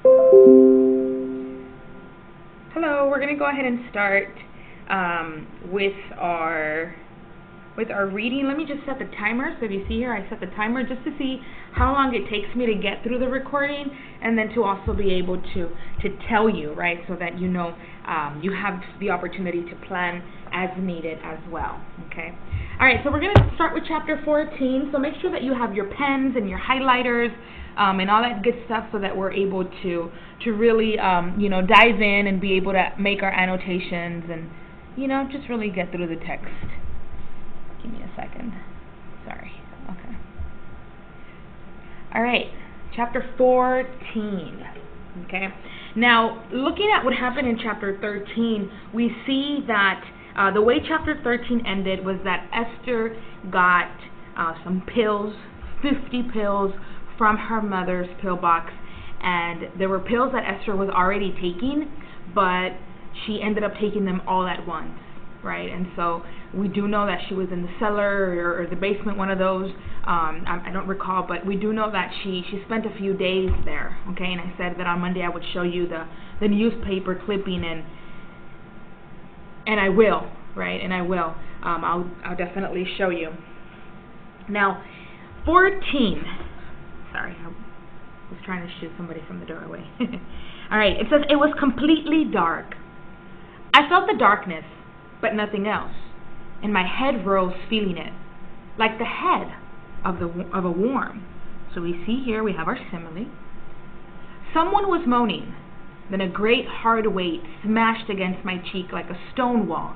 Hello, we're going to go ahead and start with our reading. Let me just set the timer. So if you see here, I set the timer just to see how long it takes me to get through the recording, and then to also be able to tell you, right, so that you know you have the opportunity to plan as needed as well. Okay. All right. So we're going to start with chapter 14. So make sure that you have your pens and your highlighters and all that good stuff, so that we're able to really dive in and be able to make our annotations and just really get through the text. Give me a second. Sorry. Okay. All right. Chapter 14. Okay. Now, looking at what happened in chapter 13, we see that the way chapter 13 ended was that Esther got some pills, 50 pills from her mother's pill box, and there were pills that Esther was already taking, but she ended up taking them all at once, right? And so we do know that she was in the cellar or the basement, one of those. I don't recall, but we do know that she spent a few days there, okay? And I said that on Monday I would show you the newspaper clipping, and I will, right? And I will. I'll definitely show you. Now, 14. Sorry, I was trying to shoot somebody from the doorway. All right, it says, it was completely dark. I felt the darkness, but nothing else, and my head rose feeling it, like the head of a worm. So we see here, we have our simile. Someone was moaning. Then a great hard weight smashed against my cheek like a stone wall,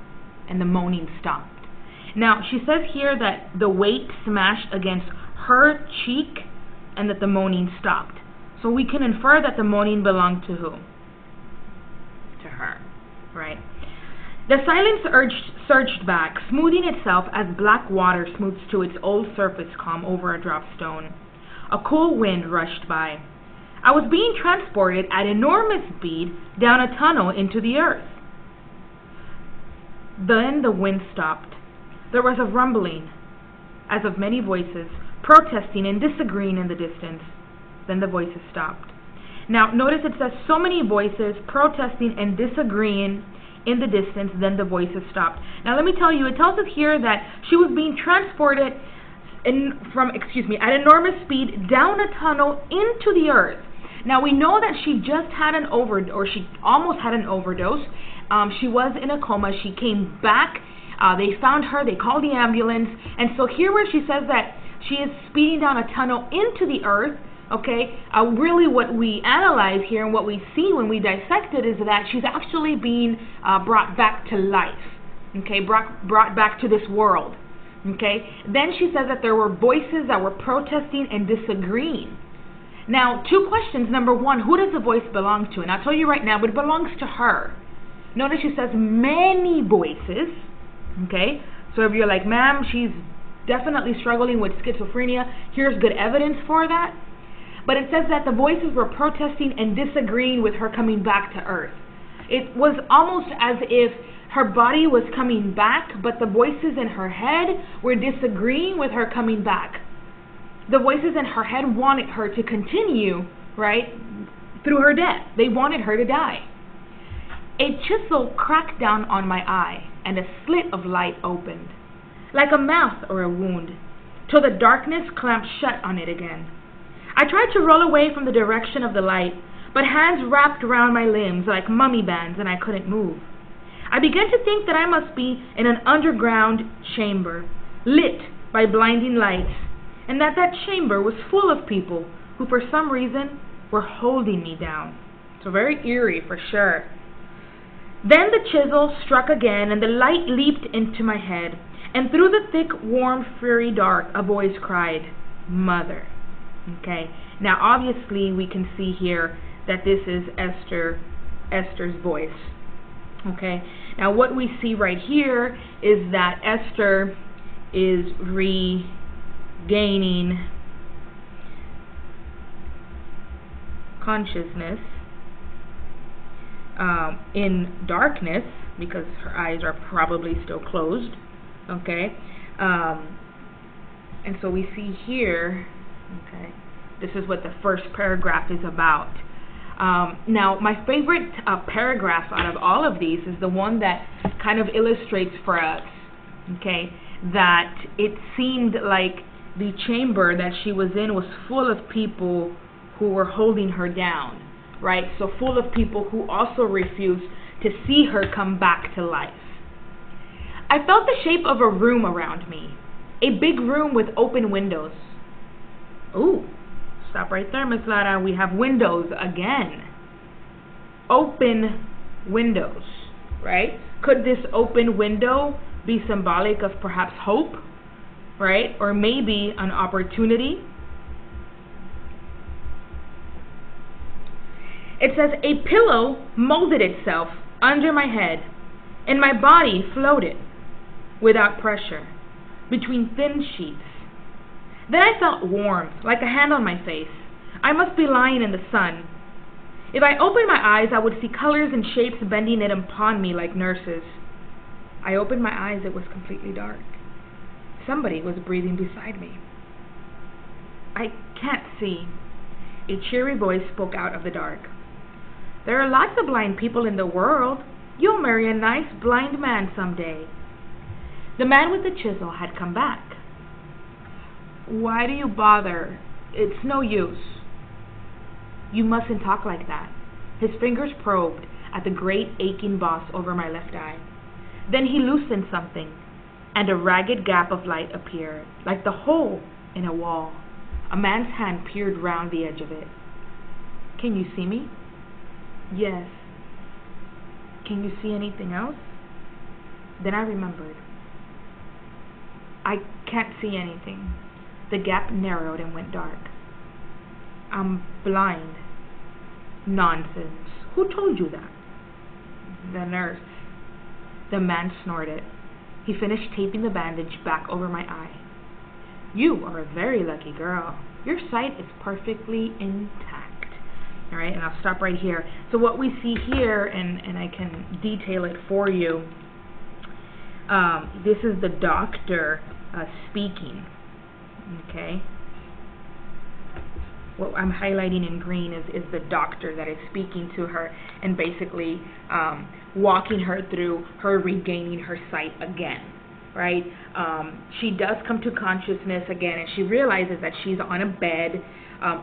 and the moaning stopped. Now, she says here that the weight smashed against her cheek and that the moaning stopped. So we can infer that the moaning belonged to who? To her, right? The silence surged back, smoothing itself as black water smooths to its old surface calm over a dropped stone. A cool wind rushed by. I was being transported at enormous speed down a tunnel into the earth. Then the wind stopped. There was a rumbling, as of many voices, protesting and disagreeing in the distance. Then the voices stopped. Now, notice it says so many voices protesting and disagreeing in the distance, then the voices stopped. Now, let me tell you, it tells us here that she was being transported at enormous speed down a tunnel into the earth. Now, we know that she just had she almost had an overdose. She was in a coma. She came back. They found her. They called the ambulance. And so here where she says that she is speeding down a tunnel into the earth, okay, really what we analyze here and what we see when we dissect it is that she's actually being brought back to life, okay, brought back to this world, okay. Then she says that there were voices that were protesting and disagreeing. Now, two questions. Number one, who does the voice belong to? And I'll tell you right now, it belongs to her. Notice she says many voices, okay. So if you're like, ma'am, she's definitely struggling with schizophrenia, here's good evidence for that. But it says that the voices were protesting and disagreeing with her coming back to earth. It was almost as if her body was coming back, but the voices in her head were disagreeing with her coming back. The voices in her head wanted her to continue, right, through her death. They wanted her to die. A chisel cracked down on my eye, and a slit of light opened, like a mouth or a wound, till the darkness clamped shut on it again. I tried to roll away from the direction of the light, but hands wrapped around my limbs like mummy bands, and I couldn't move. I began to think that I must be in an underground chamber, lit by blinding lights, and that chamber was full of people who for some reason were holding me down. So very eerie for sure. Then the chisel struck again, and the light leaped into my head, and through the thick, warm, fiery dark, a voice cried, "Mother." Okay. Now, obviously, we can see here that this is Esther's voice. Okay. Now, what we see right here is that Esther is regaining consciousness in darkness, because her eyes are probably still closed. Okay. And so we see here, okay, this is what the first paragraph is about. Now, my favorite paragraph out of all of these is the one that kind of illustrates for us, okay, that it seemed like the chamber that she was in was full of people who were holding her down, right? So full of people who also refused to see her come back to life. I felt the shape of a room around me, a big room with open windows. Ooh, stop right there, Miss Lara. We have windows again. Open windows, right? Could this open window be symbolic of perhaps hope, right? Or maybe an opportunity? It says, a pillow molded itself under my head, and my body floated without pressure between thin sheets. Then I felt warmth, like a hand on my face. I must be lying in the sun. If I opened my eyes, I would see colors and shapes bending in upon me like nurses. I opened my eyes, it was completely dark. Somebody was breathing beside me. I can't see. A cheery voice spoke out of the dark. There are lots of blind people in the world. You'll marry a nice blind man someday. The man with the chisel had come back. Why do you bother? It's no use. You mustn't talk like that. His fingers probed at the great aching boss over my left eye. Then he loosened something, and a ragged gap of light appeared, like the hole in a wall. A man's hand peered round the edge of it. Can you see me? Yes. Can you see anything else? Then I remembered. I can't see anything. The gap narrowed and went dark. I'm blind. Nonsense. Who told you that? The nurse. The man snorted. He finished taping the bandage back over my eye. You are a very lucky girl. Your sight is perfectly intact. All right, and I'll stop right here. So what we see here, and I can detail it for you, this is the doctor speaking. Okay. What I'm highlighting in green is the doctor that is speaking to her and basically walking her through her regaining her sight again, right? She does come to consciousness again, and she realizes that she's on a bed,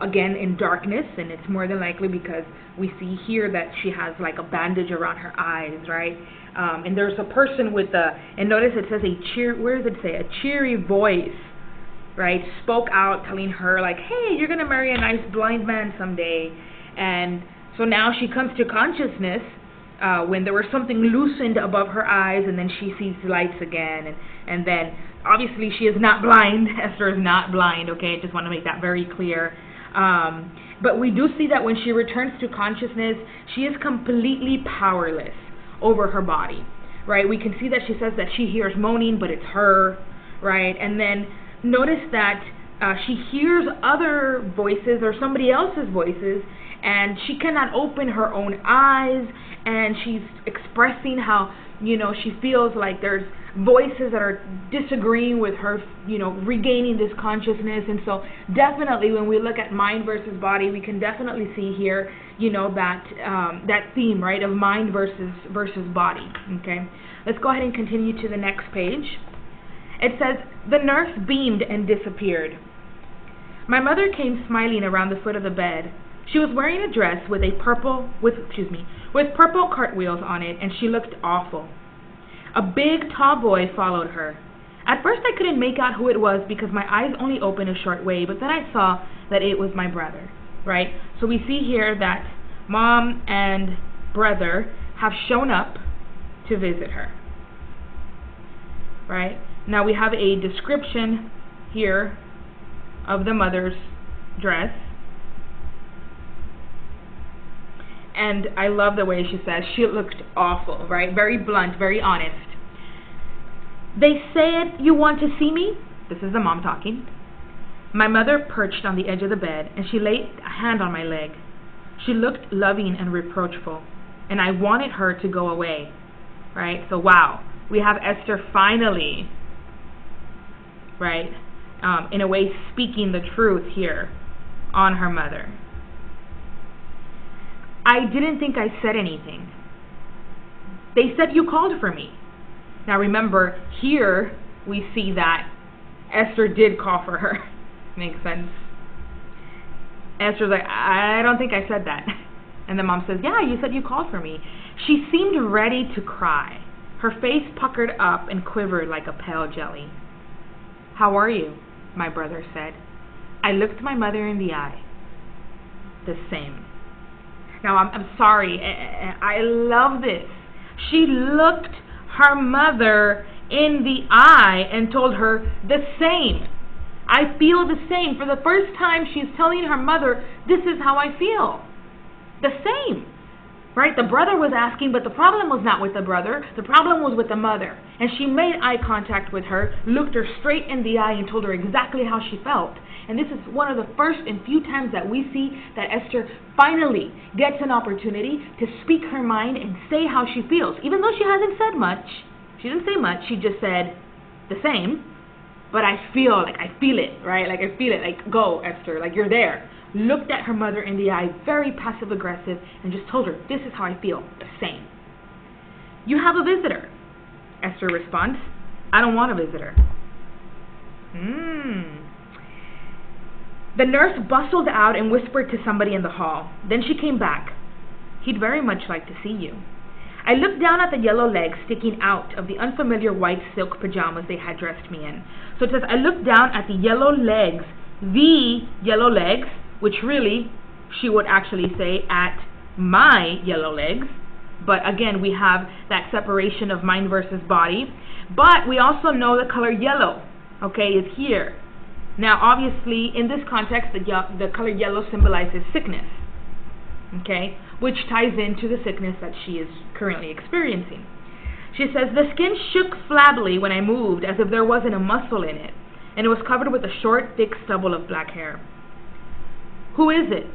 again in darkness, and it's more than likely because we see here that she has like a bandage around her eyes, right? And there's a person with and notice it says where does it say? A cheery voice, right, spoke out telling her like, hey, you're going to marry a nice blind man someday. And so now she comes to consciousness when there was something loosened above her eyes, and then she sees lights again. And then obviously she is not blind. Esther is not blind, okay? I just want to make that very clear. But we do see that when she returns to consciousness, she is completely powerless over her body, right? We can see that she says that she hears moaning, but it's her, right? And then notice that she hears other voices or somebody else's voices, and she cannot open her own eyes, and she's expressing how, she feels like there's voices that are disagreeing with her, regaining this consciousness. And so definitely when we look at mind versus body, we can definitely see here, that theme, right, of mind versus body, okay? Let's go ahead and continue to the next page. It says, the nurse beamed and disappeared. My mother came smiling around the foot of the bed. She was wearing a dress with purple cartwheels on it, and she looked awful. A big, tall boy followed her. At first I couldn't make out who it was because my eyes only opened a short way, but then I saw that it was my brother, right? So we see here that mom and brother have shown up to visit her, right? Now we have a description here of the mother's dress. And I love the way she says she looked awful, right? Very blunt, very honest. They said, you want to see me? This is the mom talking. My mother perched on the edge of the bed, and she laid a hand on my leg. She looked loving and reproachful, and I wanted her to go away, right? So wow, we have Esther finally, right, in a way speaking the truth here on her mother. I didn't think I said anything. They said you called for me. Now remember, here we see that Esther did call for her. Makes sense? Esther's like, I don't think I said that. And the mom says, yeah, you said you called for me. She seemed ready to cry. Her face puckered up and quivered like a pale jelly. How are you? My brother said. I looked my mother in the eye. The same. Now, I'm sorry. I love this. She looked her mother in the eye and told her the same. I feel the same. For the first time, she's telling her mother, this is how I feel. The same. Right? The brother was asking, but the problem was not with the brother. The problem was with the mother. And she made eye contact with her, looked her straight in the eye, and told her exactly how she felt. And this is one of the first and few times that we see that Esther finally gets an opportunity to speak her mind and say how she feels. Even though she hasn't said much, she didn't say much, she just said the same. But I feel it, right? Like I feel it, like go Esther, like you're there. Looked at her mother in the eye, very passive aggressive, and just told her, this is how I feel, the same. You have a visitor. Esther responds, I don't want a visitor. The nurse bustled out and whispered to somebody in the hall. Then she came back. He'd very much like to see you. I looked down at the yellow legs sticking out of the unfamiliar white silk pajamas they had dressed me in. So it says, I looked down at the yellow legs, which really, she would actually say, at my yellow legs. But again, we have that separation of mind versus body. But we also know the color yellow, okay, is here. Now, obviously, in this context, the color yellow symbolizes sickness, okay, which ties into the sickness that she is currently experiencing. She says, the skin shook flabbily when I moved as if there wasn't a muscle in it, and it was covered with a short, thick stubble of black hair. Who is it?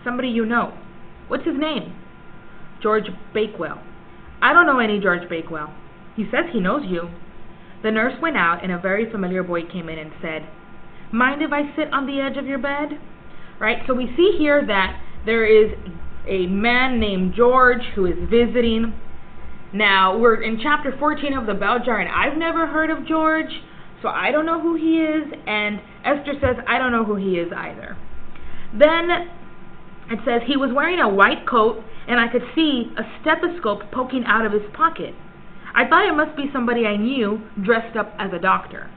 Somebody you know. What's his name? George Bakewell. I don't know any George Bakewell. He says he knows you. The nurse went out, and a very familiar boy came in and said, mind if I sit on the edge of your bed? Right, so we see here that there is a man named George who is visiting. Now, we're in chapter 14 of the Bell Jar, and I've never heard of George, so I don't know who he is, and Esther says, I don't know who he is either. Then it says he was wearing a white coat, and I could see a stethoscope poking out of his pocket. I thought it must be somebody I knew dressed up as a doctor.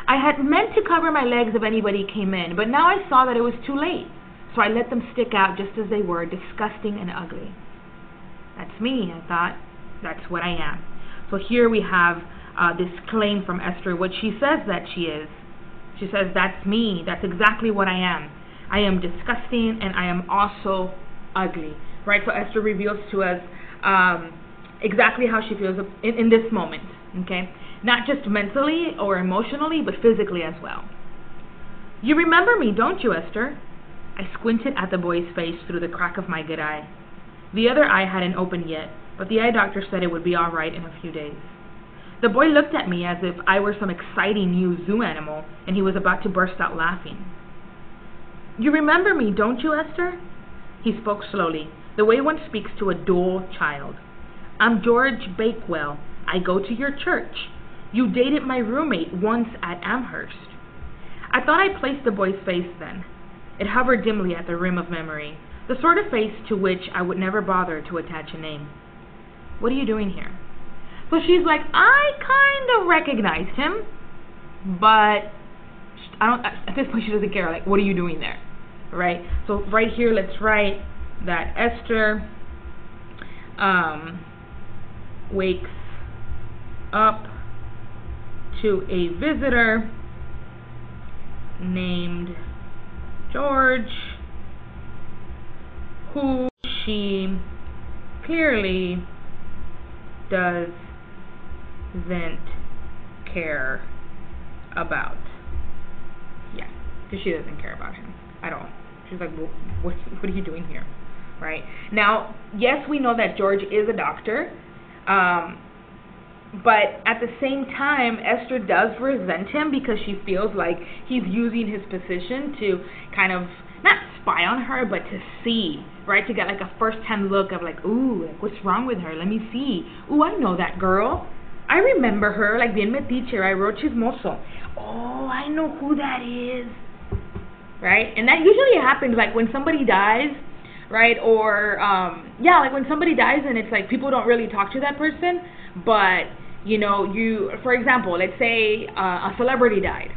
I had meant to cover my legs if anybody came in, but now I saw that it was too late, so I let them stick out just as they were, disgusting and ugly. That's me, I thought. That's what I am. So here we have this claim from Esther, what she says that she is. She says, that's me, that's exactly what I am. I am disgusting, and I am also ugly. Right, so Esther reveals to us exactly how she feels in this moment, okay? Not just mentally or emotionally, but physically as well. You remember me, don't you, Esther? I squinted at the boy's face through the crack of my good eye. The other eye hadn't opened yet, but the eye doctor said it would be all right in a few days. The boy looked at me as if I were some exciting new zoo animal, and he was about to burst out laughing. You remember me, don't you, Esther? He spoke slowly, the way one speaks to a dull child. I'm George Bakewell. I go to your church. You dated my roommate once at Amherst. I thought I placed the boy's face then. It hovered dimly at the rim of memory, the sort of face to which I would never bother to attach a name. What are you doing here? So she's like, I kind of recognized him, but at this point she doesn't care, like, what are you doing there? Right? So right here, let's write that Esther wakes up to a visitor named George, who she clearly doesn't care about. Yeah, because she doesn't care about him at all. She's like, well, what are you doing here? Right? Now, yes, we know that George is a doctor, but at the same time, Esther does resent him because she feels like he's using his position to kind of, not spy on her, but to see, right? To get like a first-hand look of like, ooh, like, what's wrong with her? Let me see. Ooh, I know that girl. I remember her, like bien metiche, right? Real chismoso. Oh, I know who that is. Right? And that usually happens like when somebody dies, right? Or, like when somebody dies and it's like people don't really talk to that person, but, you know, for example, let's say a celebrity died,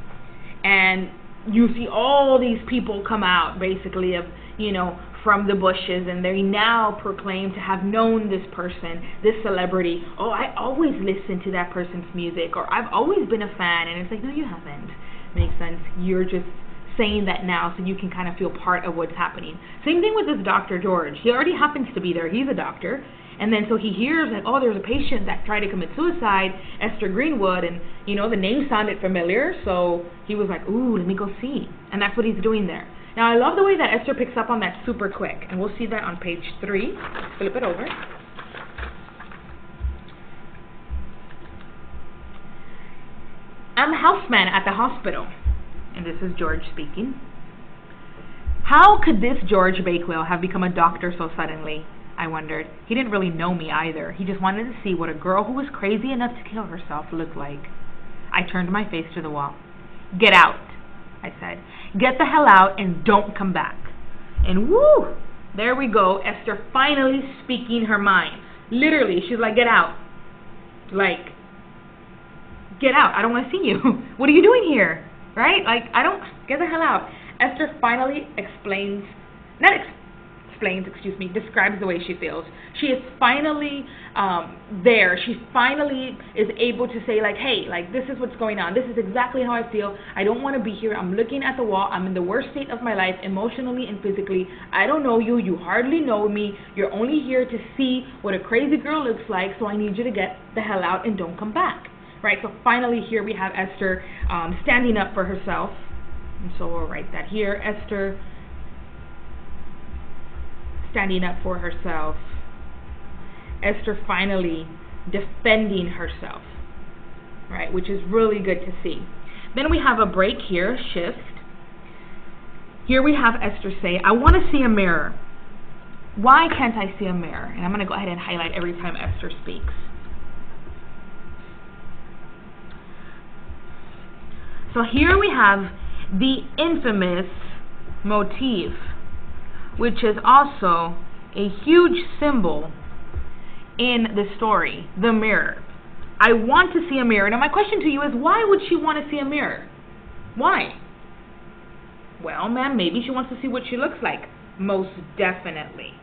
and you see all these people come out, basically, of, you know, from the bushes, and they now proclaim to have known this person, this celebrity. Oh, I always listen to that person's music, or I've always been a fan. And it's like, no, you haven't. Makes sense. You're just saying that now so you can kind of feel part of what's happening. Same thing with this Dr. George. He already happens to be there. He's a doctor. And then so he hears like, oh, there's a patient that tried to commit suicide, Esther Greenwood, and, you know, the name sounded familiar, so he was like, ooh, let me go see. And that's what he's doing there. Now, I love the way that Esther picks up on that super quick, and we'll see that on page 3. Let's flip it over. I'm a houseman at the hospital, and this is George speaking. How could this George Bakewell have become a doctor so suddenly? I wondered. He didn't really know me either. He just wanted to see what a girl who was crazy enough to kill herself looked like. I turned my face to the wall. Get out, I said. Get the hell out and don't come back. And woo, there we go, Esther finally speaking her mind. Literally, she's like, get out. Like, get out. I don't want to see you. What are you doing here? Right? Like, get the hell out. Esther finally describes the way she feels. She is finally there. She finally is able to say, like, hey, like, this is what's going on. This is exactly how I feel. I don't want to be here. I'm looking at the wall. I'm in the worst state of my life, emotionally and physically. I don't know you. You hardly know me. You're only here to see what a crazy girl looks like, so I need you to get the hell out and don't come back. Right? So finally here we have Esther standing up for herself. And so we'll write that here. Esther standing up for herself. Esther finally defending herself, right, which is really good to see. Then we have a break here, shift. Here we have Esther say, I want to see a mirror. Why can't I see a mirror? And I'm going to go ahead and highlight every time Esther speaks. So here we have the infamous motif, which is also a huge symbol in the story, the mirror. I want to see a mirror. Now my question to you is, why would she want to see a mirror? Why? Well, ma'am, maybe she wants to see what she looks like. Most definitely.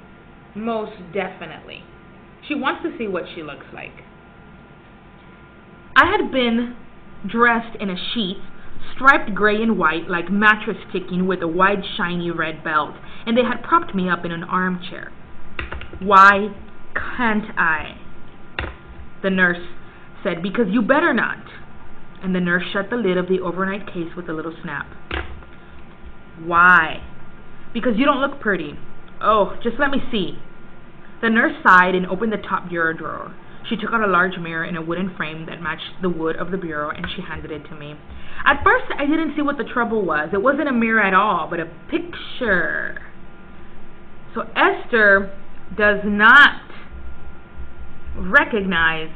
Most definitely. She wants to see what she looks like. I had been dressed in a sheet, striped gray and white like mattress ticking with a wide shiny red belt, and they had propped me up in an armchair. Why can't I? The nurse said, because you better not. And the nurse shut the lid of the overnight case with a little snap. Why? Because you don't look pretty. Oh, just let me see. The nurse sighed and opened the top bureau drawer. She took out a large mirror in a wooden frame that matched the wood of the bureau, and she handed it to me. At first, I didn't see what the trouble was. It wasn't a mirror at all, but a picture. So Esther does not recognize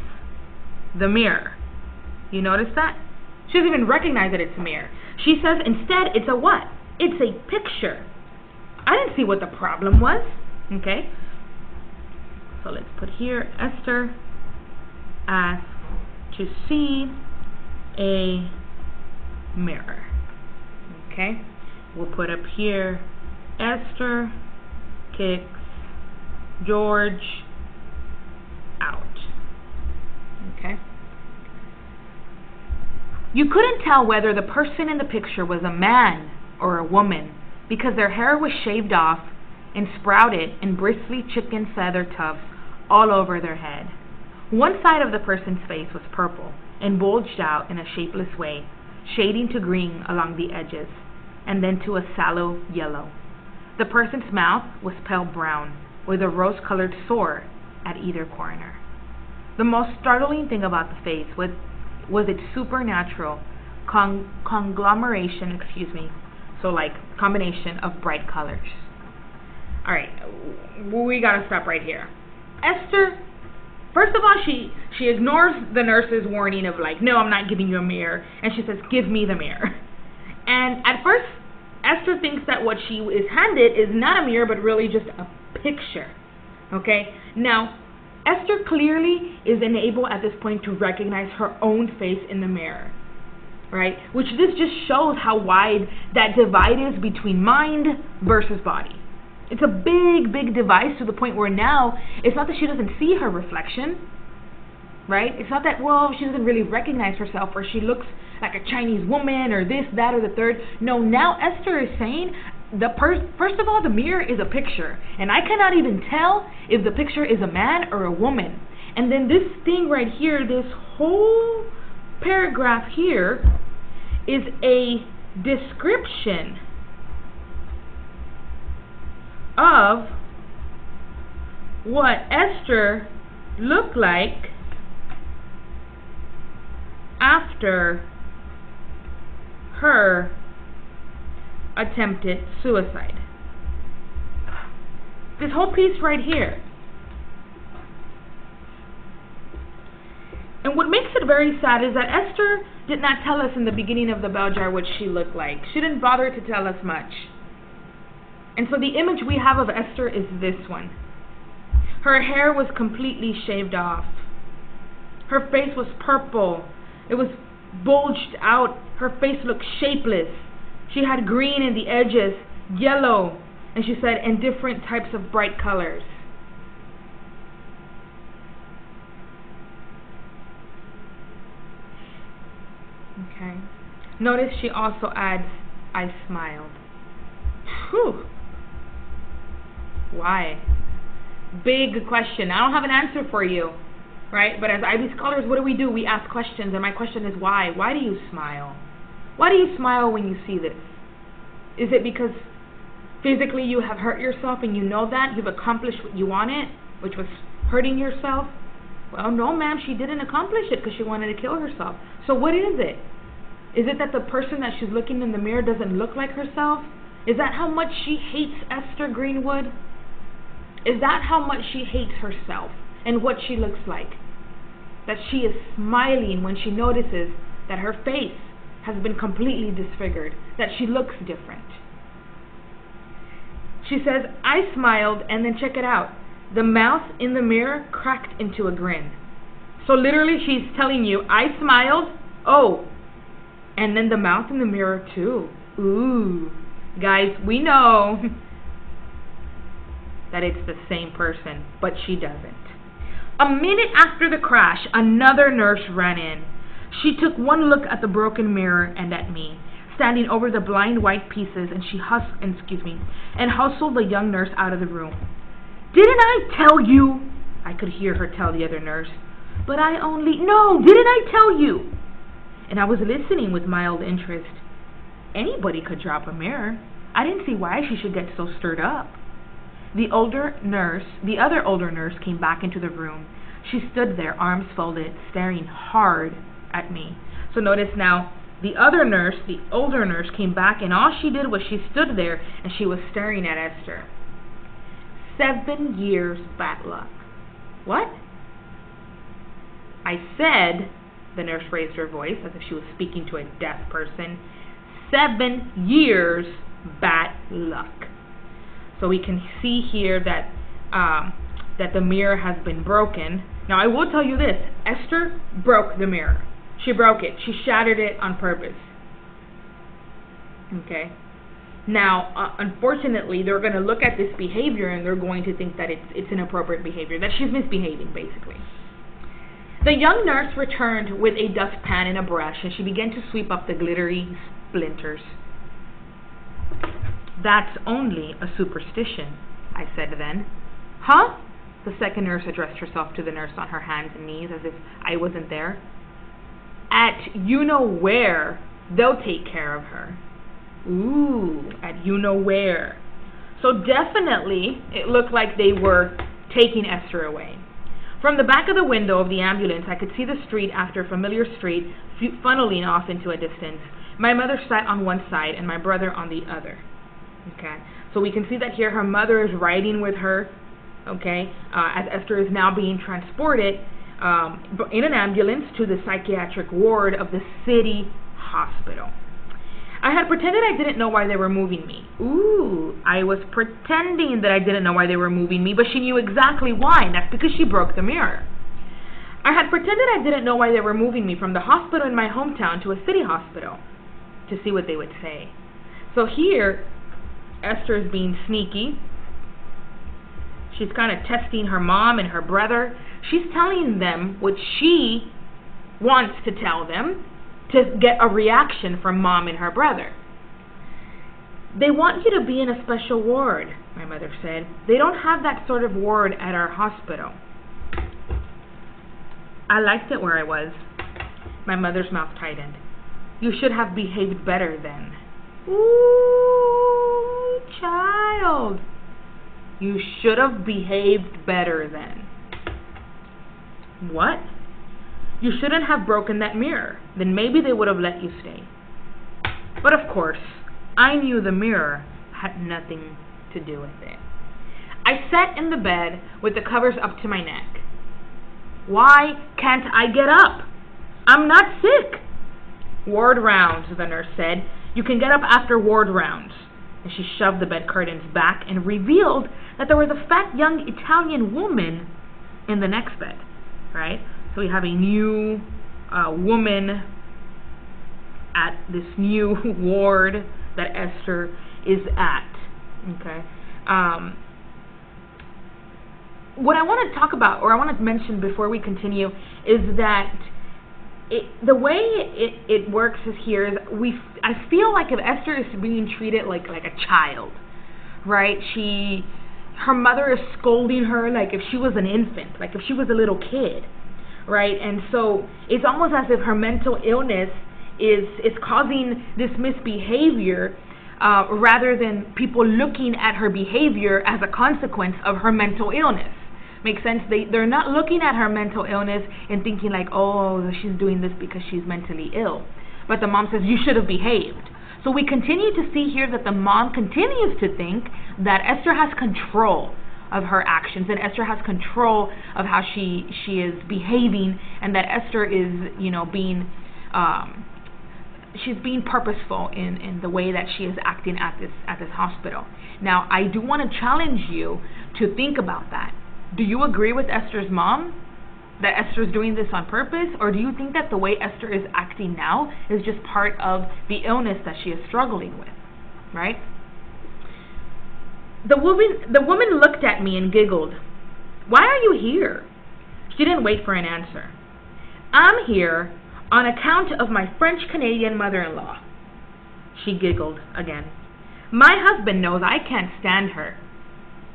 the mirror. You notice that? She doesn't even recognize that it's a mirror. She says instead it's a what? It's a picture. I didn't see what the problem was. Okay? So let's put here, Esther asked to see a mirror. Okay? We'll put up here, Esther kicks George out. Okay? You couldn't tell whether the person in the picture was a man or a woman because their hair was shaved off and sprouted in bristly chicken feather tufts all over their head. One side of the person's face was purple and bulged out in a shapeless way, shading to green along the edges, and then to a sallow yellow. The person's mouth was pale brown, with a rose-colored sore at either corner. The most startling thing about the face was its supernatural conglomeration, So like combination of bright colors. All right, we gotta stop right here. Esther, first of all, she ignores the nurse's warning of like, no, I'm not giving you a mirror, and she says, give me the mirror. And at first, Esther thinks that what she is handed is not a mirror, but really just a picture. Okay? Now, Esther clearly is unable at this point to recognize her own face in the mirror. Right? Which this just shows how wide that divide is between mind versus body. It's a big, big divide to the point where now it's not that she doesn't see her reflection. Right? It's not that, well, she doesn't really recognize herself or she looks like a Chinese woman or this, that, or the third. No, now Esther is saying, first of all, the mirror is a picture. And I cannot even tell if the picture is a man or a woman. And then this thing right here, this whole paragraph here is a description of what Esther looked like after her attempted suicide. This whole piece right here. And what makes it very sad is that Esther did not tell us in the beginning of the bell jar what she looked like. She didn't bother to tell us much. And so the image we have of Esther is this one. Her hair was completely shaved off. Her face was purple. It was bulged out. Her face looked shapeless. She had green in the edges, yellow, and she said, in different types of bright colors. Okay. Notice she also adds, I smiled. Whew. Why? Big question. I don't have an answer for you. Right? But as IB scholars, what do? We ask questions, and my question is why? Why do you smile? Why do you smile when you see this? Is it because physically you have hurt yourself and you know that? You've accomplished what you wanted, which was hurting yourself? Well, no, ma'am, she didn't accomplish it because she wanted to kill herself. So what is it? Is it that the person that she's looking in the mirror doesn't look like herself? Is that how much she hates Esther Greenwood? Is that how much she hates herself and what she looks like? That she is smiling when she notices that her face has been completely disfigured, that she looks different. She says, I smiled, and then check it out. The mouth in the mirror cracked into a grin. So literally she's telling you, I smiled, oh, and then the mouth in the mirror too. Ooh, guys, we know that it's the same person, but she doesn't. A minute after the crash, another nurse ran in. She took one look at the broken mirror and at me, standing over the blind white pieces, and she hustled the young nurse out of the room. Didn't I tell you? I could hear her tell the other nurse. But didn't I tell you? And I was listening with mild interest. Anybody could drop a mirror. I didn't see why she should get so stirred up. The other older nurse came back into the room. She stood there, arms folded, staring hard at me. So notice now, the other nurse, the older nurse, came back, and all she did was she stood there and she was staring at Esther. 7 years bad luck. What? I said, the nurse raised her voice as if she was speaking to a deaf person, 7 years bad luck. So we can see here that that the mirror has been broken. Now I will tell you this, Esther broke the mirror. She broke it. She shattered it on purpose. Okay. Now, unfortunately, they're going to look at this behavior and they're going to think that it's inappropriate behavior, that she's misbehaving, basically. The young nurse returned with a dustpan and a brush, and she began to sweep up the glittery splinters. That's only a superstition, I said then. Huh? The second nurse addressed herself to the nurse on her hands and knees as if I wasn't there. At you-know-where, they'll take care of her. Ooh, at you-know-where. So definitely, it looked like they were taking Esther away. From the back of the window of the ambulance, I could see the street after a familiar street funneling off into a distance. My mother sat on one side and my brother on the other. Okay, so we can see that here her mother is riding with her, okay, as Esther is now being transported in an ambulance to the psychiatric ward of the city hospital. I had pretended I didn't know why they were moving me. Ooh, I was pretending that I didn't know why they were moving me, but she knew exactly why, and that's because she broke the mirror. I had pretended I didn't know why they were moving me from the hospital in my hometown to a city hospital to see what they would say. So here, Esther is being sneaky. She's kind of testing her mom and her brother. She's telling them what she wants to tell them to get a reaction from mom and her brother. They want you to be in a special ward, my mother said. They don't have that sort of ward at our hospital. I liked it where I was. My mother's mouth tightened. You should have behaved better then. Ooh, child. You should have behaved better then. What? You shouldn't have broken that mirror. Then maybe they would have let you stay. But of course, I knew the mirror had nothing to do with it. I sat in the bed with the covers up to my neck. Why can't I get up? I'm not sick. Ward rounds, the nurse said. You can get up after ward rounds. And she shoved the bed curtains back and revealed that there was a fat young Italian woman in the next bed, right? So we have a new woman at this new ward that Esther is at, okay? What I want to talk about, or I want to mention before we continue, is that the way it works is here is I feel like if Esther is being treated like a child, right? Her mother is scolding her like if she was an infant, like if she was a little kid, right? And so it's almost as if her mental illness is causing this misbehavior, rather than people looking at her behavior as a consequence of her mental illness. Makes sense? They're not looking at her mental illness and thinking like, oh, she's doing this because she's mentally ill. But the mom says, you should have behaved. So we continue to see here that the mom continues to think that Esther has control of her actions, and Esther has control of how she is behaving, and that Esther is, being she's being purposeful in the way that she is acting at this hospital. Now, I do want to challenge you to think about that. Do you agree with Esther's mom that Esther's doing this on purpose, or do you think that the way Esther is acting now is just part of the illness that she is struggling with, right? The woman looked at me and giggled. Why are you here? She didn't wait for an answer. I'm here on account of my French-Canadian mother-in-law. She giggled again. My husband knows I can't stand her.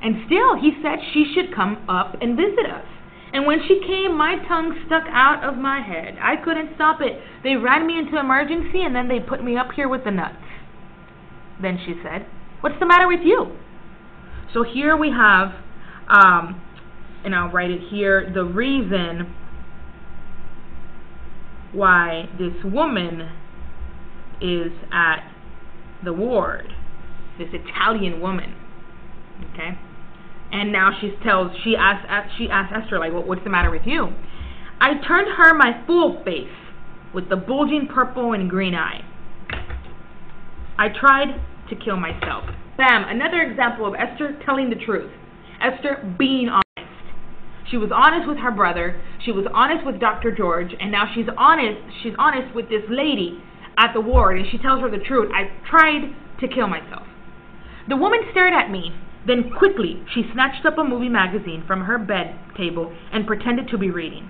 And still, he said she should come up and visit us. And when she came, my tongue stuck out of my head. I couldn't stop it. They ran me into emergency, and then they put me up here with the nuts. Then she said, what's the matter with you? So here we have, and I'll write it here, the reason why this woman is at the ward, this Italian woman, okay? And now she asks Esther, like, what's the matter with you? I turned her my fool face with the bulging purple and green eye. I tried to kill myself. Bam, another example of Esther telling the truth. Esther being honest. She was honest with her brother, she was honest with Dr. George, and now she's honest with this lady at the ward, and she tells her the truth. I tried to kill myself. The woman stared at me. Then quickly, she snatched up a movie magazine from her bed table and pretended to be reading.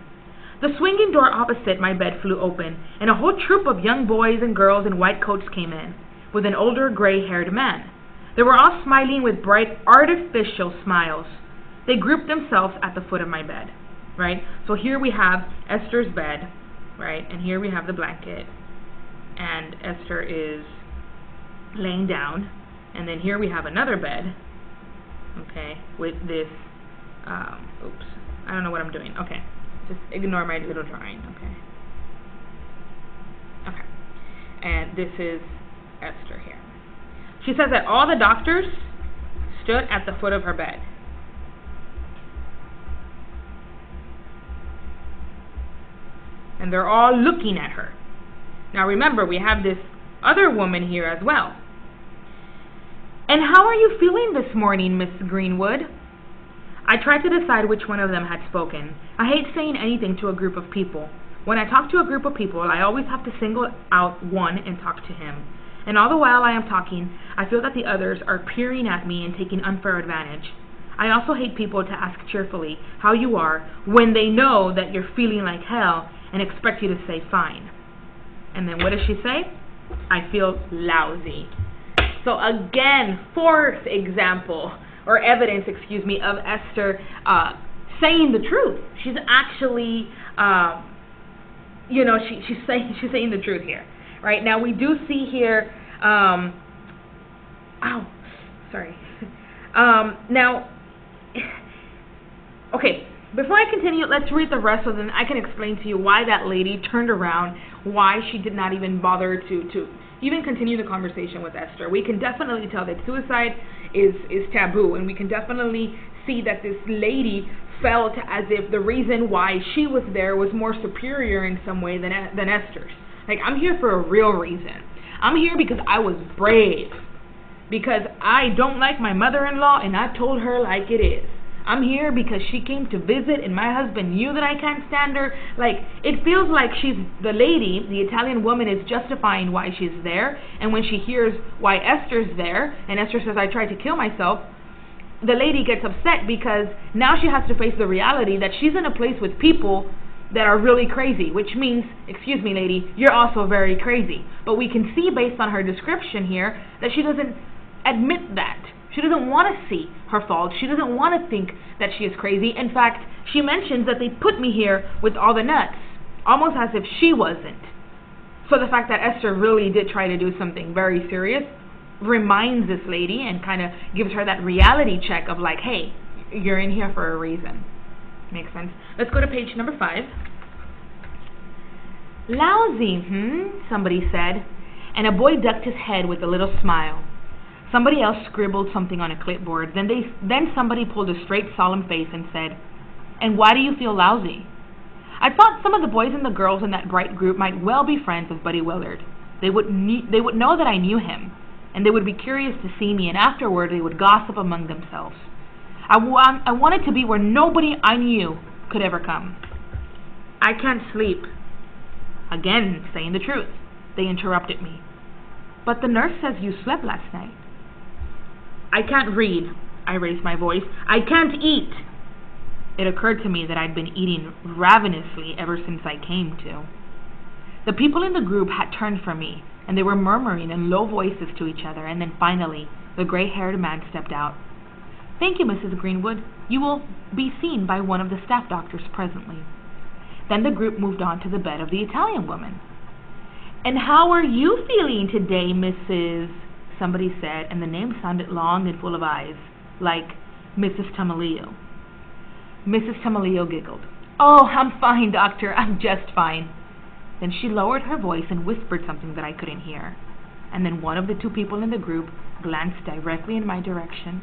The swinging door opposite my bed flew open, and a whole troop of young boys and girls in white coats came in, with an older gray-haired man. They were all smiling with bright, artificial smiles. They grouped themselves at the foot of my bed, right? So here we have Esther's bed, right? And here we have the blanket, and Esther is laying down, and then here we have another bed, okay, with this, oops, I don't know what I'm doing, okay, just ignore my little drawing, okay, And this is Esther here. She says that all the doctors stood at the foot of her bed. And they're all looking at her. Now remember, we have this other woman here as well. And how are you feeling this morning, Miss Greenwood? I tried to decide which one of them had spoken. I hate saying anything to a group of people. When I talk to a group of people, I always have to single out one and talk to him. And all the while I am talking, I feel that the others are peering at me and taking unfair advantage. I also hate people to ask cheerfully how you are when they know that you're feeling like hell and expect you to say fine. And then what does she say? I feel lousy. So again, fourth example, or evidence, of Esther saying the truth. She's actually, she's saying the truth here. Right, now we do see here, now, okay, before I continue, let's read the rest of them. I can explain to you why that lady turned around, why she did not even bother to even continue the conversation with Esther. We can definitely tell that suicide is taboo, and we can definitely see that this lady felt as if the reason why she was there was more superior in some way than Esther's. Like, I'm here for a real reason. I'm here because I was brave. Because I don't like my mother-in-law, and I told her like it is. I'm here because she came to visit, and my husband knew that I can't stand her. Like, it feels like the lady, the Italian woman, is justifying why she's there. And when she hears why Esther's there, and Esther says, I tried to kill myself, the lady gets upset because now she has to face the reality that she's in a place with people that are really crazy, which means, excuse me lady, you're also very crazy. But we can see based on her description here that she doesn't admit that. She doesn't want to see her fault. She doesn't want to think that she is crazy. In fact, she mentions that they put me here with all the nuts, almost as if she wasn't. So the fact that Esther really did try to do something very serious reminds this lady and kind of gives her that reality check of like, hey, you're in here for a reason. Makes sense. Let's go to page number 5. Lousy, somebody said, and a boy ducked his head with a little smile. Somebody else scribbled something on a clipboard. Then somebody pulled a straight, solemn face and said, and why do you feel lousy? I thought some of the boys and the girls in that bright group might well be friends of Buddy Willard. They would know that I knew him, and they would be curious to see me, and afterward they would gossip among themselves. I wanted to be where nobody I knew could ever come. I can't sleep. Again, saying the truth, they interrupted me. But the nurse says you slept last night. I can't read. I raised my voice. I can't eat. It occurred to me that I'd been eating ravenously ever since I came to. The people in the group had turned from me, and they were murmuring in low voices to each other, and then finally, the gray-haired man stepped out. Thank you, Mrs. Greenwood. You will be seen by one of the staff doctors presently. Then the group moved on to the bed of the Italian woman. And how are you feeling today, Mrs. Somebody said, and the name sounded long and full of eyes, like Mrs. Tamalillo. Mrs. Tamalillo giggled. Oh, I'm fine, doctor. I'm just fine. Then she lowered her voice and whispered something that I couldn't hear. And then one of the two people in the group glanced directly in my direction.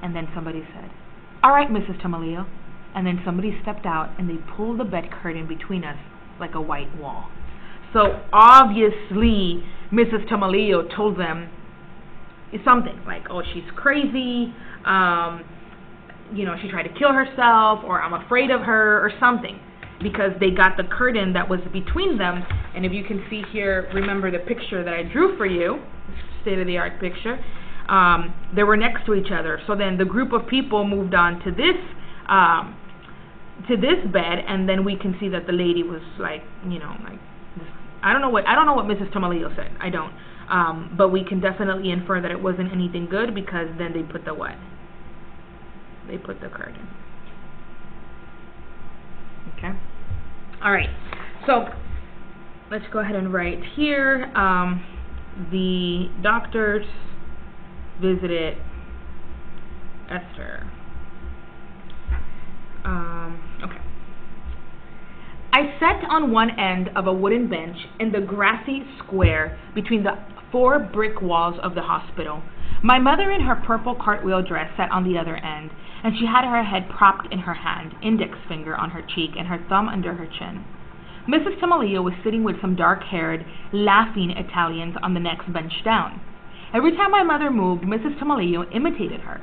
And then somebody said, all right, Mrs. Tamalillo. And then somebody stepped out and they pulled the bed curtain between us like a white wall. So obviously, Mrs. Tamalillo told them something like, oh, she's crazy, she tried to kill herself, or I'm afraid of her, or something, because they got the curtain that was between them. And if you can see here, remember the picture that I drew for you, state-of-the-art picture, they were next to each other. So then the group of people moved on to this bed, and then we can see that the lady was like, I don't know what Mrs. Tamalillo said. I don't. But we can definitely infer that it wasn't anything good, because then they put the what? They put the curtain. Okay. All right. So let's go ahead and write here. The doctors visited Esther. Okay. I sat on one end of a wooden bench in the grassy square between the 4 brick walls of the hospital. My mother in her purple cartwheel dress sat on the other end, and she had her head propped in her hand, index finger on her cheek and her thumb under her chin. Mrs. Tamalillo was sitting with some dark-haired, laughing Italians on the next bench down. Every time my mother moved, Mrs. Tamalillo imitated her.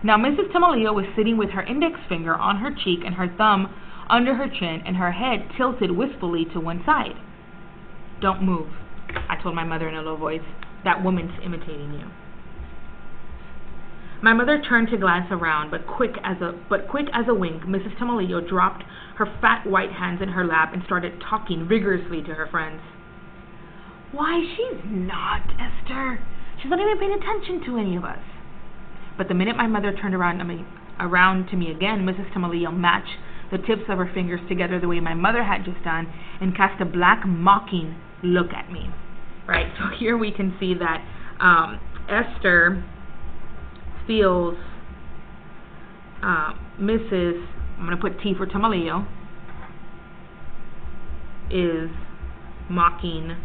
Now Mrs. Tamalillo was sitting with her index finger on her cheek and her thumb under her chin and her head tilted wistfully to one side. "Don't move," I told my mother in a low voice. "That woman's imitating you." My mother turned to glance around, but quick as a wink, Mrs. Tamalillo dropped her fat white hands in her lap and started talking vigorously to her friends. "Why, she's not, Esther. She's not even paying attention to any of us." But the minute my mother turned around to me again, Mrs. Tamalillo matched the tips of her fingers together the way my mother had just done and cast a black, mocking look at me. Right, so here we can see that Esther feels Mrs. I'm going to put T for Tamalillo is mocking,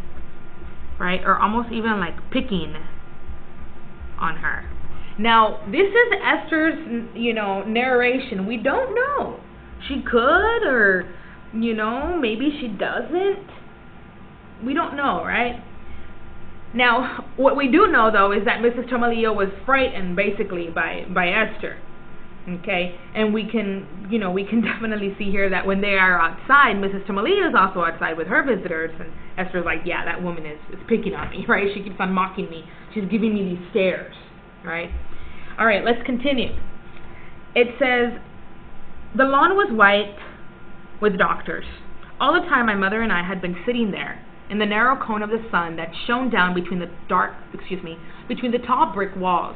right, or almost even like picking on her. Now, this is Esther's, narration. We don't know. She could, or, maybe she doesn't. We don't know, right? Now, what we do know, though, is that Mrs. Tamalillo was frightened, basically, by Esther. Okay? And we can definitely see here that when they are outside, Mrs. Tamalillo is also outside with her visitors, and Esther's like, yeah, that woman is picking on me, right? She keeps on mocking me. She's giving me these stares, right? All right, let's continue. It says, the lawn was white with doctors. All the time my mother and I had been sitting there in the narrow cone of the sun that shone down between the tall brick walls.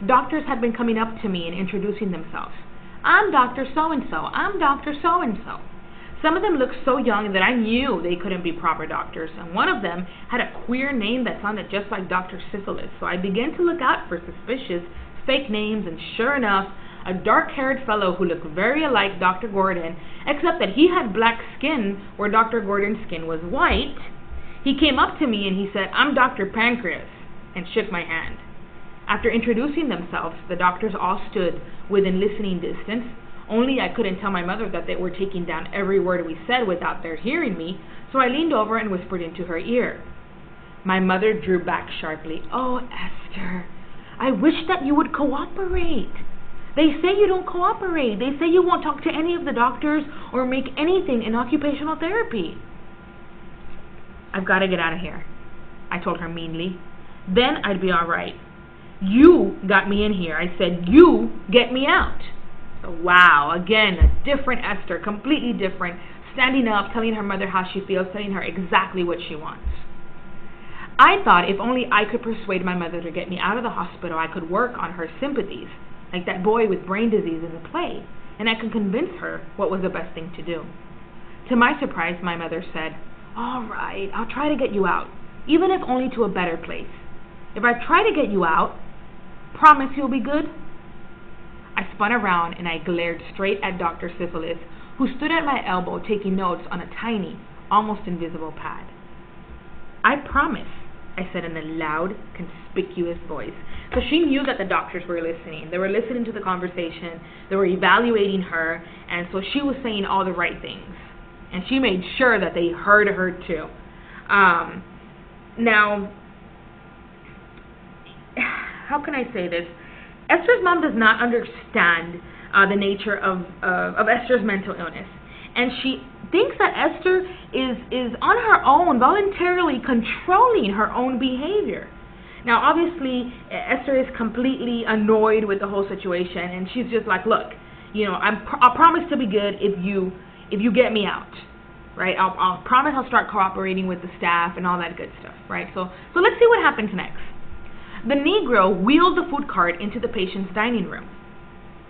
Doctors had been coming up to me and introducing themselves. "I'm Dr. So-and-so. I'm Dr. So-and-so." Some of them looked so young that I knew they couldn't be proper doctors, and one of them had a queer name that sounded just like Dr. Syphilis, so I began to look out for suspicious fake names, and sure enough, a dark-haired fellow who looked very like Dr. Gordon, except that he had black skin where Dr. Gordon's skin was white. He came up to me and he said, "I'm Dr. Pancreas," and shook my hand. After introducing themselves, the doctors all stood within listening distance, only I couldn't tell my mother that they were taking down every word we said without their hearing me, so I leaned over and whispered into her ear. My mother drew back sharply. "Oh, Esther, I wish that you would cooperate. They say you don't cooperate. They say you won't talk to any of the doctors or make anything in occupational therapy." "I've got to get out of here," I told her meanly. "Then I'd be all right. You got me in here. I said, you get me out." So, wow, again, a different Esther, completely different, standing up, telling her mother how she feels, telling her exactly what she wants. I thought if only I could persuade my mother to get me out of the hospital, I could work on her sympathies, like that boy with brain disease in the play, and I could convince her what was the best thing to do. To my surprise, my mother said, "All right, I'll try to get you out, even if only to a better place. If I try to get you out, promise you'll be good?" I spun around and I glared straight at Dr. Syphilis, who stood at my elbow taking notes on a tiny, almost invisible pad. "I promise," I said in a loud, conspicuous voice. So she knew that the doctors were listening. They were listening to the conversation. They were evaluating her, and so she was saying all the right things. And she made sure that they heard her too. Now, how can I say this? Esther's mom does not understand the nature of Esther's mental illness. And she thinks that Esther is on her own, voluntarily controlling her own behavior. Now, obviously, Esther is completely annoyed with the whole situation, and she's just like, "Look, I'll promise to be good if you get me out, right? I'll promise I'll start cooperating with the staff and all that good stuff, right?" So let's see what happens next. The Negro wheeled the food cart into the patient's dining room.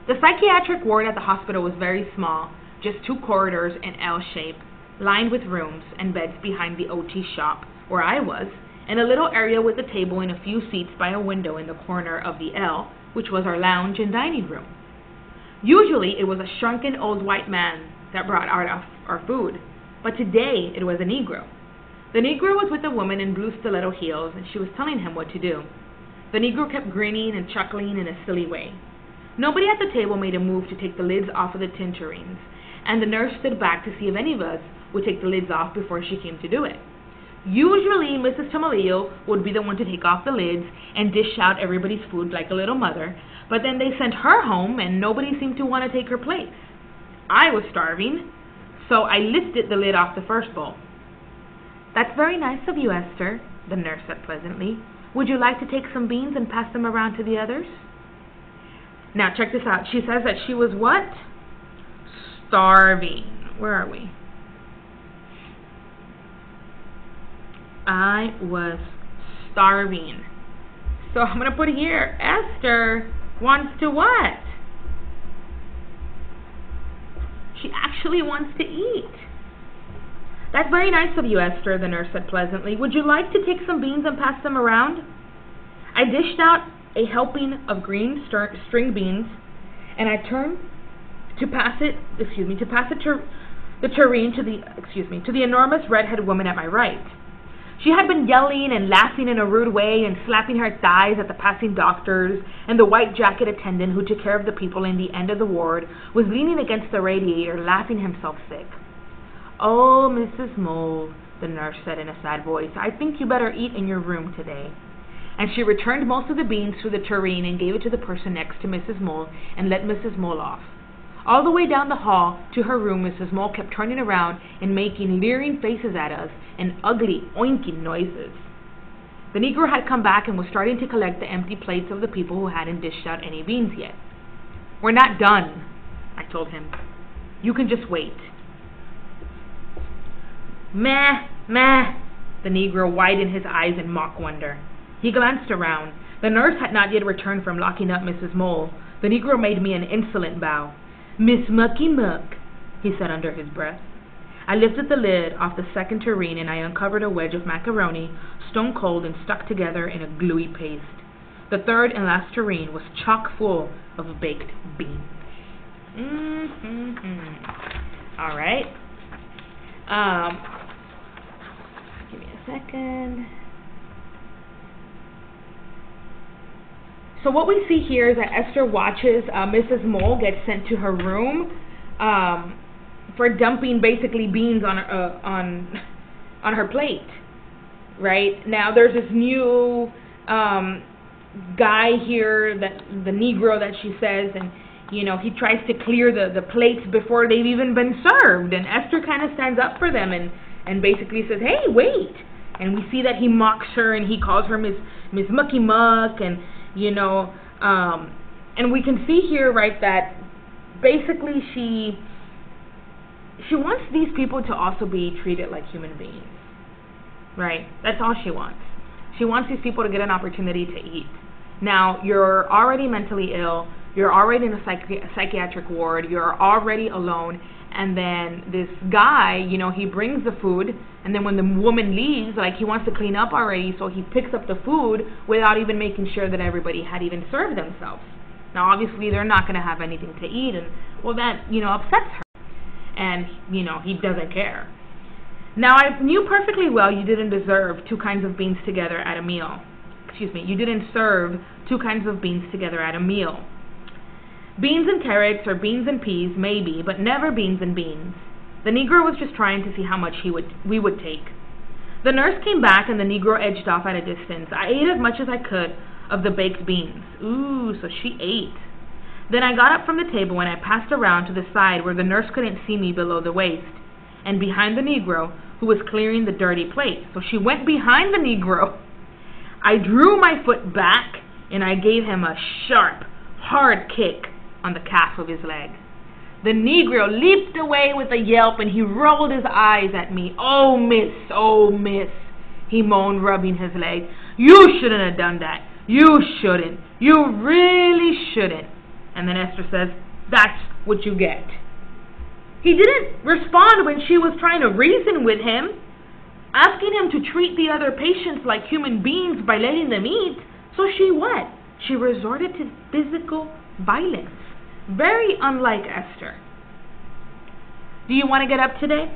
The psychiatric ward at the hospital was very small, just 2 corridors in L shape, lined with rooms and beds behind the OT shop, where I was, and a little area with a table and a few seats by a window in the corner of the L, which was our lounge and dining room. Usually it was a shrunken old white man that brought out our food. but today it was a Negro. The Negro was with a woman in blue stiletto heels, and she was telling him what to do. The Negro kept grinning and chuckling in a silly way. Nobody at the table made a move to take the lids off of the tin tureens, and the nurse stood back to see if any of us would take the lids off before she came to do it. Usually, Mrs. Tomalillo would be the one to take off the lids and dish out everybody's food like a little mother, but then they sent her home and nobody seemed to want to take her place. I was starving, so I lifted the lid off the first bowl. "That's very nice of you, Esther," the nurse said pleasantly. "Would you like to take some beans and pass them around to the others?" Now, check this out. She says that she was what? Starving. Where are we? I was starving. So I'm going to put here, Esther wants to what? She actually wants to eat. "That's very nice of you, Esther," the nurse said pleasantly. "Would you like to take some beans and pass them around?" I dished out a helping of green string beans, and I turned to pass the tureen to the enormous redheaded woman at my right. She had been yelling and laughing in a rude way and slapping her thighs at the passing doctors, and the white jacket attendant who took care of the people in the end of the ward was leaning against the radiator laughing himself sick. "Oh, Mrs. Mole," the nurse said in a sad voice, "I think you better eat in your room today." And she returned most of the beans to the tureen and gave it to the person next to Mrs. Mole and let Mrs. Mole off. All the way down the hall to her room, Mrs. Mole kept turning around and making leering faces at us and ugly oinking noises. The Negro had come back and was starting to collect the empty plates of the people who hadn't dished out any beans yet. "We're not done," I told him. "You can just wait." "Meh, meh," the Negro widened his eyes in mock wonder. He glanced around. The nurse had not yet returned from locking up Mrs. Mole. The Negro made me an insolent bow. "Miss Mucky Muck," he said under his breath. I lifted the lid off the second tureen and I uncovered a wedge of macaroni, stone cold and stuck together in a gluey paste. The third and last tureen was chock full of baked beans. All right. Give me a second. So what we see here is that Esther watches Mrs. Mole get sent to her room for dumping basically beans on her plate. Right now, there's this new guy here, that the Negro that she says, and he tries to clear the plates before they've even been served. And Esther kind of stands up for them and basically says, "Hey, wait!" And we see that he mocks her and he calls her Miss Mucky Muck, and and we can see here, right, that basically she wants these people to also be treated like human beings, right? That's all she wants. She wants these people to get an opportunity to eat. Now, you're already mentally ill, you're already in a psychiatric ward, you're already alone, and then this guy, he brings the food, and then when the woman leaves, he wants to clean up already, so he picks up the food without even making sure that everybody had even served themselves. Now, obviously, they're not going to have anything to eat, and, well, that, upsets her, and, he doesn't care. Now, I knew perfectly well you didn't deserve two kinds of beans together at a meal. You didn't serve two kinds of beans together at a meal. Beans and carrots or beans and peas, maybe, but never beans and beans. The Negro was just trying to see how much we would take. The nurse came back and the Negro edged off at a distance. I ate as much as I could of the baked beans. Ooh, so she ate. Then I got up from the table and I passed around to the side where the nurse couldn't see me below the waist, and behind the Negro, who was clearing the dirty plate. So she went behind the Negro. I drew my foot back and I gave him a sharp, hard kick on the calf of his leg. The Negro leaped away with a yelp and he rolled his eyes at me. Oh, miss, he moaned, rubbing his leg. "You shouldn't have done that. You shouldn't. You really shouldn't." And then Esther says, "That's what you get." He didn't respond when she was trying to reason with him, asking him to treat the other patients like human beings by letting them eat. So she what? She resorted to physical violence. Very unlike Esther. Do you want to get up today?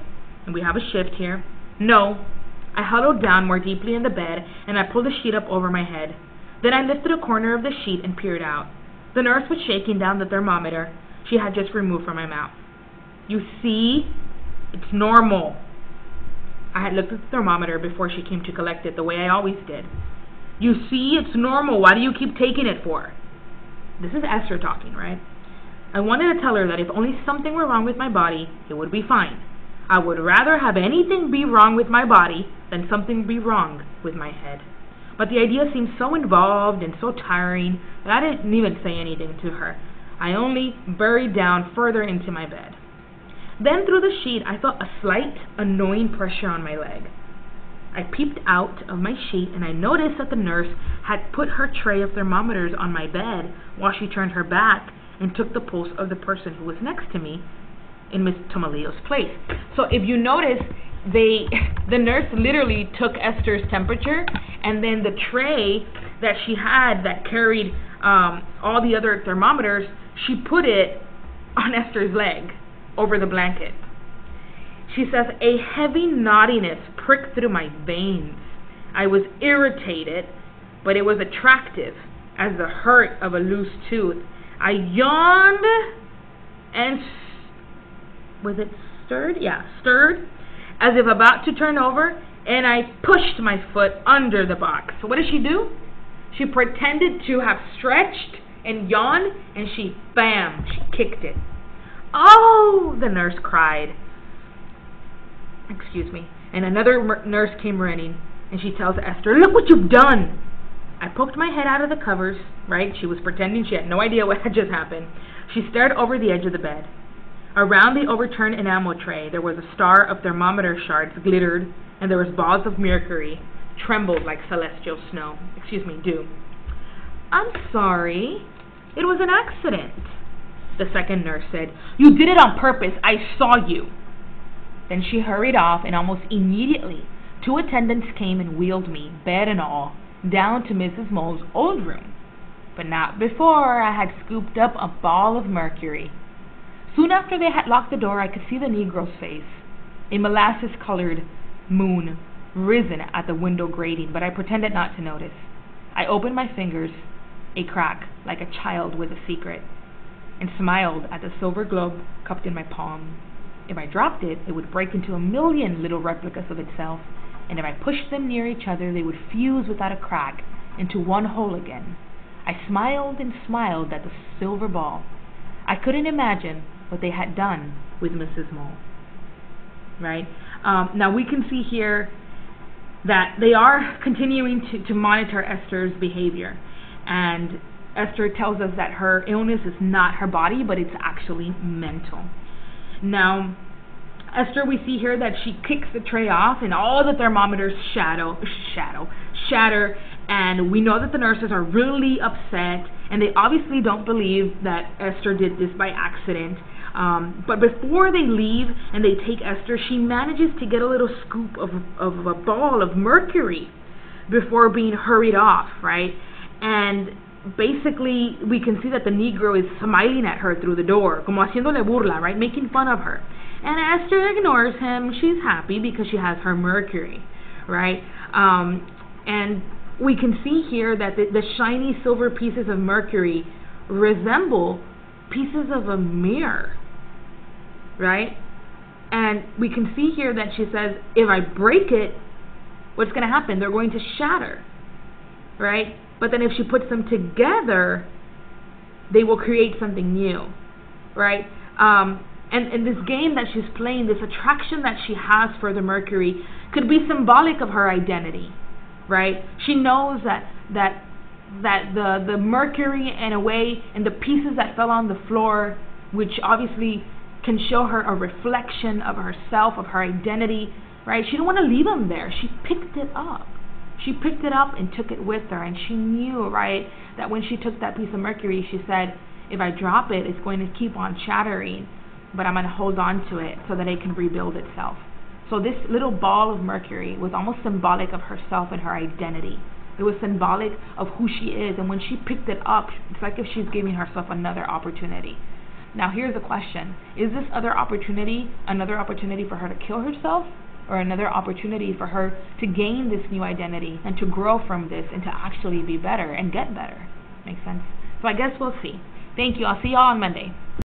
And we have a shift here. No. I huddled down more deeply in the bed, and I pulled the sheet up over my head. Then I lifted a corner of the sheet and peered out. The nurse was shaking down the thermometer she had just removed from my mouth. You see? It's normal. I had looked at the thermometer before she came to collect it, the way I always did. You see? It's normal. Why do you keep taking it for? This is Esther talking, right? I wanted to tell her that if only something were wrong with my body, it would be fine. I would rather have anything be wrong with my body than something be wrong with my head. But the idea seemed so involved and so tiring that I didn't even say anything to her. I only buried down further into my bed. Then through the sheet I felt a slight, annoying pressure on my leg. I peeped out of my sheet and I noticed that the nurse had put her tray of thermometers on my bed while she turned her back and took the pulse of the person who was next to me in Miss Tomalillo's place. So if you notice, the nurse literally took Esther's temperature, and then the tray that she had that carried all the other thermometers, she put it on Esther's leg over the blanket. She says, a heavy knottiness pricked through my veins. I was irritated, but it was attractive as the hurt of a loose tooth. I yawned and stirred as if about to turn over, and I pushed my foot under the box. So what did she do? She pretended to have stretched and yawned, and she kicked it. Oh, the nurse cried. Excuse me. And another nurse came running, and she tells Esther, look what you've done. I poked my head out of the covers, right? She was pretending she had no idea what had just happened. She stared over the edge of the bed. Around the overturned enamel tray, there was a star of thermometer shards glittered, and there was balls of mercury trembled like celestial dew. I'm sorry. It was an accident, the second nurse said. You did it on purpose. I saw you. Then she hurried off, and almost immediately 2 attendants came and wheeled me, bed and all, down to Mrs. Mole's old room. But not before I had scooped up a ball of mercury. Soon after they had locked the door, I could see the Negro's face, a molasses-colored moon risen at the window grating, but I pretended not to notice. I opened my fingers, a crack like a child with a secret, and smiled at the silver globe cupped in my palm. If I dropped it, it would break into a million little replicas of itself, and if I pushed them near each other, they would fuse without a crack into one whole again. I smiled and smiled at the silver ball. I couldn't imagine what they had done with Mrs. Mole. Right? Now we can see here that they are continuing to monitor Esther's behavior. And Esther tells us that her illness is not her body, but it's actually mental. Now, Esther, we see here that she kicks the tray off and all the thermometers shatter, and we know that the nurses are really upset, and they obviously don't believe that Esther did this by accident. But before they leave and they take Esther, she manages to get a little scoop of a ball of mercury before being hurried off, right? And basically we can see that the Negro is smiling at her through the door, como haciéndole burla, right? Making fun of her. And Esther ignores him. She's happy because she has her mercury, right? And we can see here that the shiny silver pieces of mercury resemble pieces of a mirror, right? And we can see here that she says, if I break it, what's going to happen? They're going to shatter, right? But then if she puts them together, they will create something new, right? And this game that she's playing, this attraction that she has for the mercury, could be symbolic of her identity, right? She knows that the mercury, in a way, and the pieces that fell on the floor, which obviously can show her a reflection of herself, of her identity, right? She didn't want to leave them there. She picked it up. She picked it up and took it with her, and she knew, right, that when she took that piece of mercury, she said, if I drop it, it's going to keep on shattering, but I'm going to hold on to it so that it can rebuild itself. So this little ball of mercury was almost symbolic of herself and her identity. It was symbolic of who she is, and when she picked it up, it's like if she's giving herself another opportunity. Now here's the question. Is this other opportunity another opportunity for her to kill herself, or another opportunity for her to gain this new identity and to grow from this and to actually be better and get better? Makes sense? So I guess we'll see. Thank you. I'll see y'all on Monday.